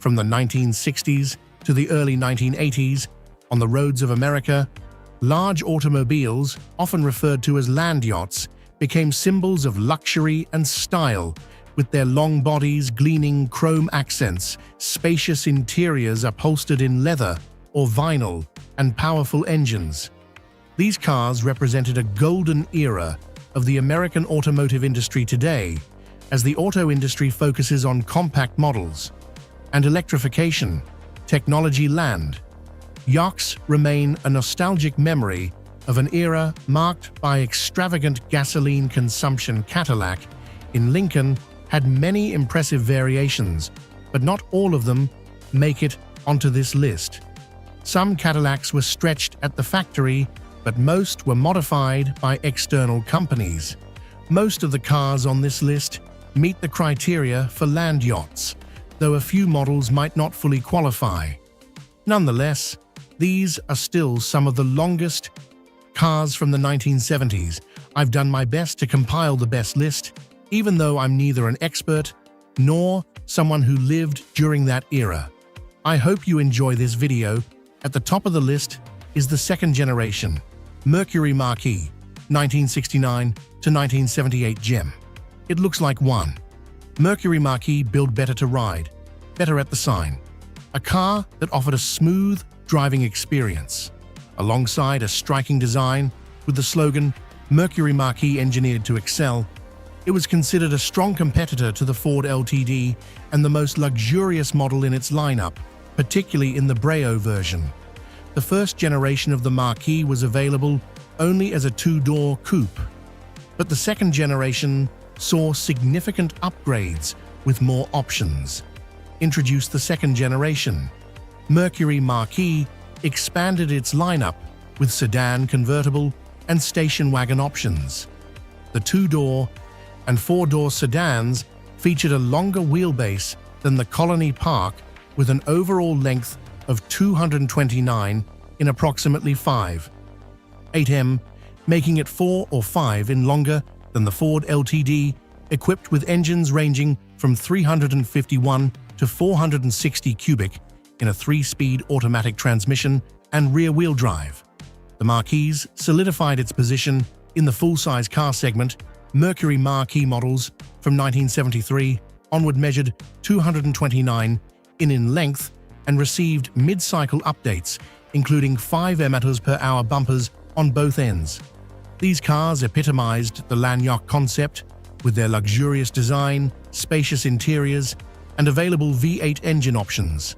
From the 1960s to the early 1980s, on the roads of America, large automobiles, often referred to as land yachts, became symbols of luxury and style, with their long bodies gleaming chrome accents, spacious interiors upholstered in leather or vinyl, and powerful engines. These cars represented a golden era of the American automotive industry today, as the auto industry focuses on compact models and electrification, technology land. Yachts remain a nostalgic memory of an era marked by extravagant gasoline consumption. Cadillac in Lincoln had many impressive variations, but not all of them make it onto this list. Some Cadillacs were stretched at the factory, but most were modified by external companies. Most of the cars on this list meet the criteria for land yachts, though a few models might not fully qualify. Nonetheless, these are still some of the longest cars from the 1970s. I've done my best to compile the best list, even though I'm neither an expert nor someone who lived during that era. I hope you enjoy this video. At the top of the list is the second generation Mercury Marquis, 1969 to 1978 gem. It looks like one. Mercury Marquis built better to ride, better at the sign. A car that offered a smooth driving experience, alongside a striking design with the slogan Mercury Marquis engineered to excel. It was considered a strong competitor to the Ford LTD and the most luxurious model in its lineup, particularly in the Brio version. The first generation of the Marquis was available only as a two-door coupe, but the second generation saw significant upgrades with more options. Introduced the second generation, Mercury Marquis expanded its lineup with sedan, convertible, and station wagon options. The two-door and four-door sedans featured a longer wheelbase than the Colony Park, with an overall length of 229 in approximately 5.8 making it 4 or 5 in longer than the Ford LTD, equipped with engines ranging from 351 to 460 cubic in a 3-speed automatic transmission and rear-wheel drive. The Marquis solidified its position in the full-size car segment. Mercury Marquis models from 1973 onward measured 229 in length and received mid-cycle updates, including 5 mph bumpers on both ends. These cars epitomized the lanyard concept with their luxurious design, spacious interiors, and available V8 engine options.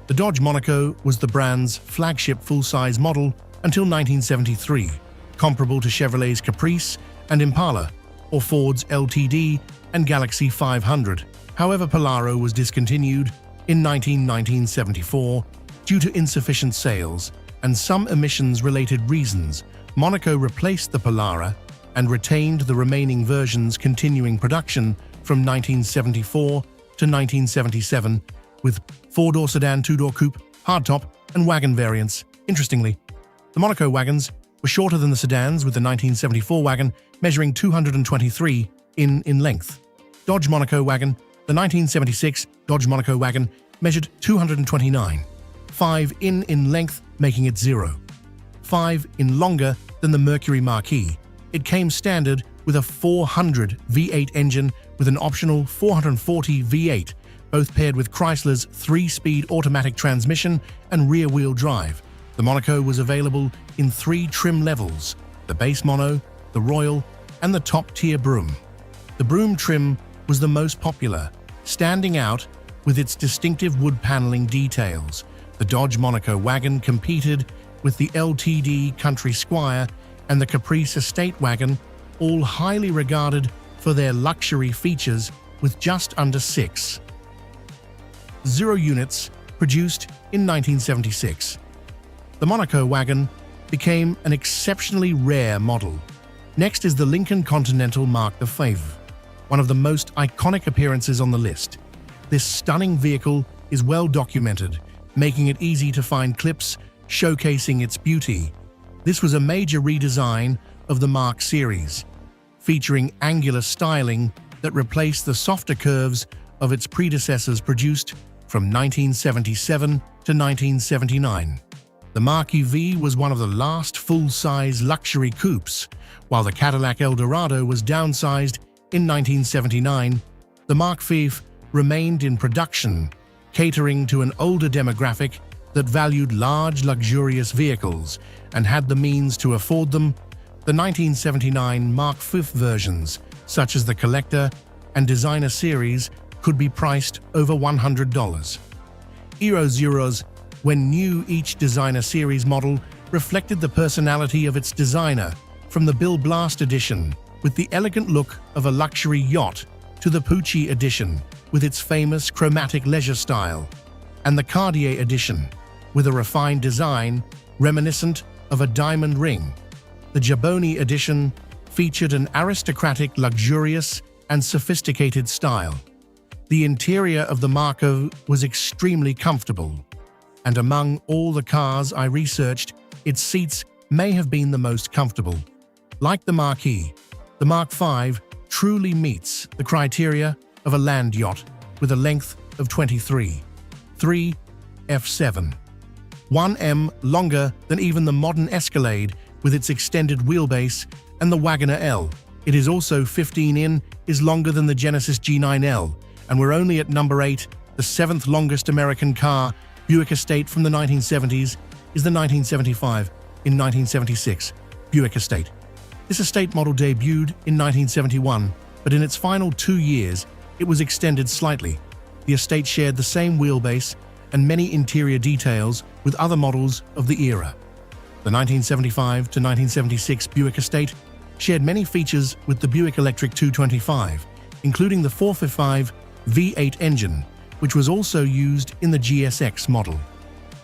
The Dodge Monaco was the brand's flagship full-size model until 1973, comparable to Chevrolet's Caprice and Impala, or Ford's LTD and Galaxy 500. However, Polaro was discontinued in 1974 due to insufficient sales and some emissions-related reasons. Monaco replaced the Polaro and retained the remaining versions, continuing production from 1974 to 1977 with 4-door sedan, 2-door coupe, hardtop, and wagon variants. Interestingly, the Monaco wagons were shorter than the sedans, with the 1974 wagon measuring 223 in length. Dodge Monaco wagon. The 1976 Dodge Monaco wagon measured 229.5 in length, making it 0.5 in longer than the Mercury Marquis. It came standard with a 400 V8 engine with an optional 440 V8, both paired with Chrysler's 3-speed automatic transmission and rear-wheel drive. The Monaco was available in 3 trim levels: the base mono, the royal, and the top-tier broom. The broom trim was the most popular, standing out with its distinctive wood paneling details. The Dodge Monaco wagon competed with the LTD Country Squire and the Caprice Estate wagon, all highly regarded for their luxury features, with just under 6.0 units produced in 1976. The Monaco wagon became an exceptionally rare model. Next is the Lincoln Continental Mark V, one of the most iconic appearances on the list. This stunning vehicle is well documented, making it easy to find clips showcasing its beauty. This was a major redesign of the Mark series, featuring angular styling that replaced the softer curves of its predecessors, produced from 1977 to 1979. The Marquis V was one of the last full-size luxury coupes. While the Cadillac Eldorado was downsized in 1979, the Mark V remained in production, catering to an older demographic that valued large, luxurious vehicles and had the means to afford them. The 1979 Mark V versions, such as the Collector and Designer series, could be priced over $100. Euro Zeros, when new, each Designer series model reflected the personality of its designer, from the Bill Blast edition, with the elegant look of a luxury yacht, to the Pucci edition, with its famous chromatic leisure style, and the Cartier edition, with a refined design reminiscent of a diamond ring. The Gibboni edition featured an aristocratic, luxurious, and sophisticated style. The interior of the Marco was extremely comfortable, and among all the cars I researched, its seats may have been the most comfortable. Like the Marquis, the Mark V truly meets the criteria of a land yacht with a length of 23.3 f7. 1m longer than even the modern Escalade with its extended wheelbase and the Wagoner L. It is also 15 in, is longer than the Genesis G9L, and we're only at number 8, the 7th longest American car. Buick Estate from the 1970s is the 1975 in 1976 Buick Estate. This estate model debuted in 1971, but in its final 2 years, it was extended slightly. The estate shared the same wheelbase and many interior details with other models of the era. The 1975 to 1976 Buick Estate shared many features with the Buick Electric 225, including the 455 V8 engine, which was also used in the GSX model.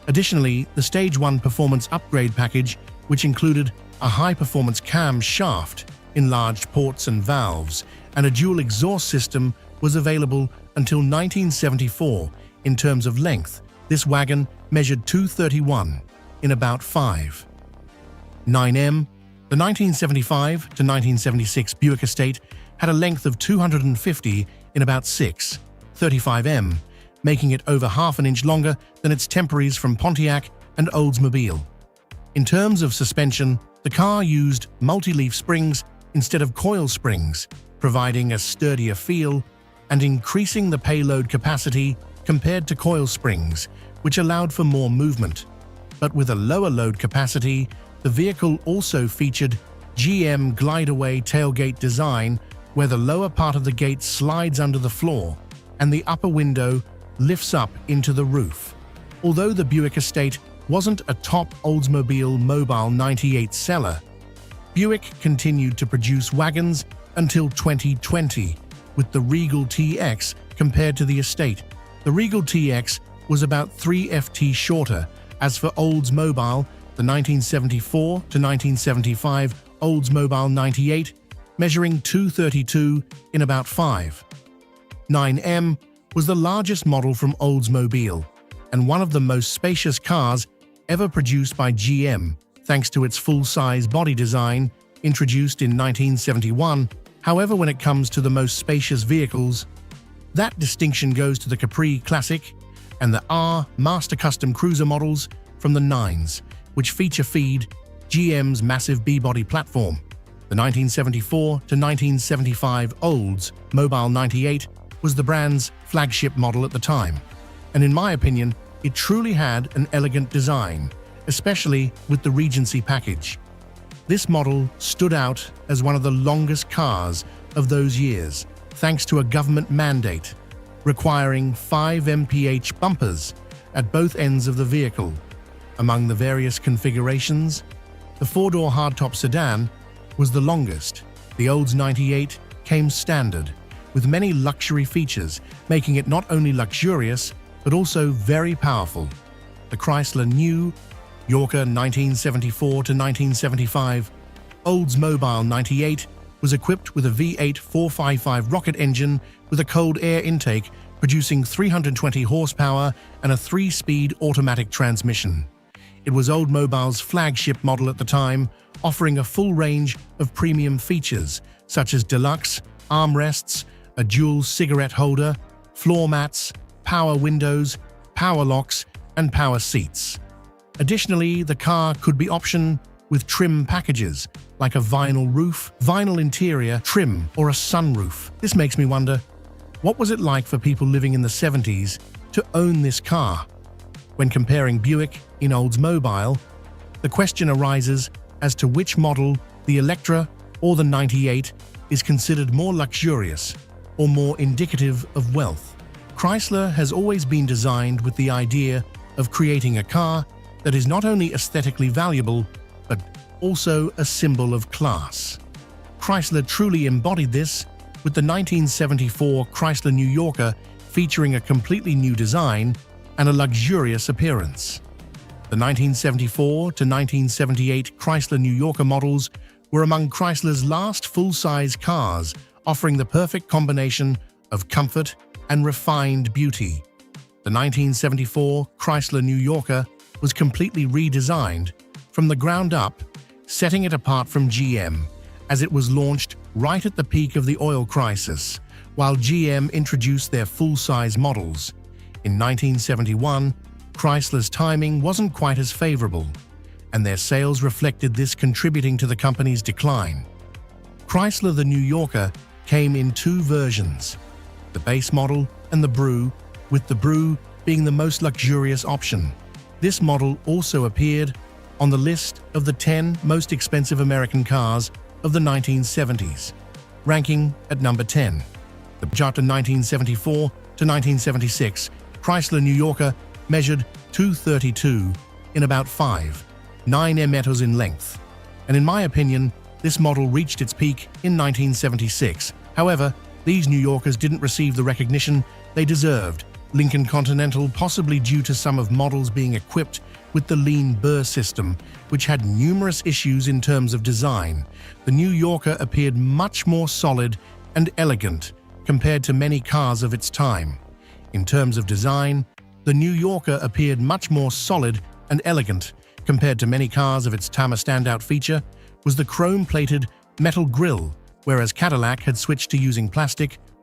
Additionally, the Stage 1 Performance Upgrade package, which included a high-performance cam shaft, enlarged ports and valves, and a dual exhaust system, was available until 1974. In terms of length, this wagon measured 231 in about 5.9 m. The 1975 to 1976 Buick Estate had a length of 250 in about 6.35 m, making it over half an inch longer than its temporaries from Pontiac and Oldsmobile. In terms of suspension, the car used multi-leaf springs instead of coil springs, providing a sturdier feel and increasing the payload capacity compared to coil springs, which allowed for more movement. But with a lower load capacity, the vehicle also featured GM glide-away tailgate design, where the lower part of the gate slides under the floor and the upper window lifts up into the roof. Although the Buick Estate wasn't a top Oldsmobile Mobile 98 seller, Buick continued to produce wagons until 2020, with the Regal TX compared to the Estate. The Regal TX was about 3 ft shorter. As for Oldsmobile, the 1974 to 1975 Oldsmobile 98, measuring 232 in about 5.9 m, was the largest model from Oldsmobile and one of the most spacious cars ever produced by GM, thanks to its full-size body design introduced in 1971. However, when it comes to the most spacious vehicles, that distinction goes to the Capri Classic and the R Master Custom Cruiser models from the 9s, which feed GM's massive B-body platform. The 1974 to 1975 Oldsmobile 98 was the brand's flagship model at the time, and in my opinion, it truly had an elegant design, especially with the Regency package. This model stood out as one of the longest cars of those years, thanks to a government mandate requiring 5 mph bumpers at both ends of the vehicle. Among the various configurations, the 4-door hardtop sedan was the longest. The Olds 98 came standard, with many luxury features, making it not only luxurious, but also very powerful. The Chrysler New Yorker 1974 to 1975 Oldsmobile 98 was equipped with a V8 455 rocket engine with a cold air intake, producing 320 horsepower and a 3-speed automatic transmission. It was Oldsmobile's flagship model at the time, offering a full range of premium features such as deluxe armrests, a dual cigarette holder, floor mats, power windows, power locks, and power seats. Additionally, the car could be optioned with trim packages like a vinyl roof, vinyl interior trim, or a sunroof. This makes me wonder, what was it like for people living in the 70s to own this car? When comparing Buick in Oldsmobile, the question arises as to which model, the Electra or the 98, is considered more luxurious or more indicative of wealth. Chrysler has always been designed with the idea of creating a car that is not only aesthetically valuable, but also a symbol of class. Chrysler truly embodied this with the 1974 Chrysler New Yorker featuring a completely new design and a luxurious appearance. The 1974 to 1978 Chrysler New Yorker models were among Chrysler's last full-size cars, offering the perfect combination of comfort and refined beauty. The 1974 Chrysler New Yorker was completely redesigned from the ground up, setting it apart from GM, as it was launched right at the peak of the oil crisis, while GM introduced their full-size models. In 1971, Chrysler's timing wasn't quite as favorable, and their sales reflected this, contributing to the company's decline. Chrysler the New Yorker came in two versions, the base model and the Brew, with the Brew being the most luxurious option. This model also appeared on the list of the 10 most expensive American cars of the 1970s, ranking at number 10. The chart in 1974 to 1976, Chrysler New Yorker measured 232 in about 5.9 meters in length, and in my opinion, this model reached its peak in 1976. However, these New Yorkers didn't receive the recognition they deserved. Lincoln Continental, possibly due to some of models being equipped with the lean burr system, which had numerous issues in terms of design. The New Yorker appeared much more solid and elegant compared to many cars of its time. In terms of design, the New Yorker appeared much more solid and elegant compared to many cars of its time. A standout feature was the chrome-plated metal grille, whereas Cadillac had switched to using plastic